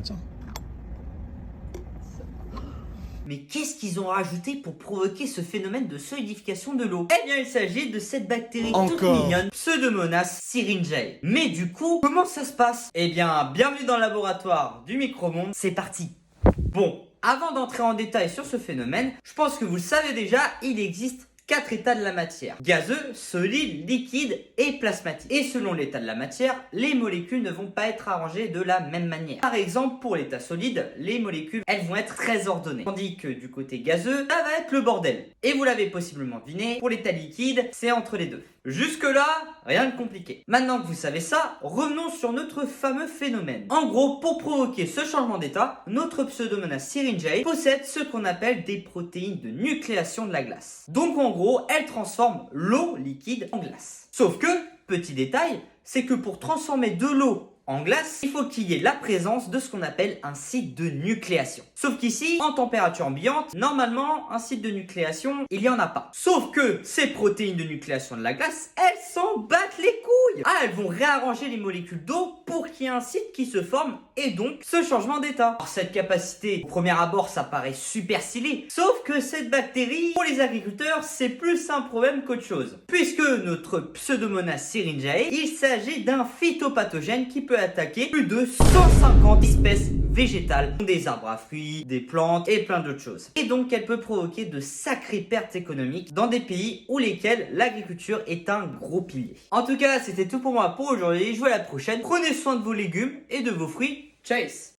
Attends. Mais qu'est-ce qu'ils ont rajouté pour provoquer ce phénomène de solidification de l'eau? Eh bien, il s'agit de cette bactérie toute Encore mignonne, Pseudomonas syringae. Mais du coup, comment ça se passe? Eh bien, bienvenue dans le laboratoire du micro-monde, c'est parti. Bon, avant d'entrer en détail sur ce phénomène, je pense que vous le savez déjà, il existe 4 états de la matière: gazeux, solide, liquide et plasmatique. Et selon l'état de la matière, les molécules ne vont pas être arrangées de la même manière. Par exemple, pour l'état solide, les molécules, elles vont être très ordonnées. Tandis que du côté gazeux, ça va être le bordel. Et vous l'avez possiblement deviné, pour l'état liquide, c'est entre les deux. Jusque là, rien de compliqué. Maintenant que vous savez ça, revenons sur notre fameux phénomène. En gros, pour provoquer ce changement d'état, notre Pseudomonas syringae possède ce qu'on appelle des protéines de nucléation de la glace. Donc en gros, elle transforme l'eau liquide en glace. Sauf que, petit détail, c'est que pour transformer de l'eau en glace, il faut qu'il y ait la présence de ce qu'on appelle un site de nucléation. Sauf qu'ici, en température ambiante, normalement, un site de nucléation, il n'y en a pas. Sauf que ces protéines de nucléation de la glace, elles s'en battent les couilles. Ah, elles vont réarranger les molécules d'eau pour qu'il y ait un site qui se forme et donc ce changement d'état. Alors cette capacité, au premier abord, ça paraît super stylé. Sauf que cette bactérie, pour les agriculteurs, c'est plus un problème qu'autre chose. Puisque notre Pseudomonas syringae, il s'agit d'un phytopathogène qui peut attaquer plus de 150 espèces végétales, des arbres à fruits, des plantes et plein d'autres choses. Et donc elle peut provoquer de sacrées pertes économiques dans des pays où lesquels l'agriculture est un gros pilier. En tout cas, c'était tout pour moi pour aujourd'hui. Je vous dis à la prochaine. Prenez soin de vos légumes et de vos fruits. Chase!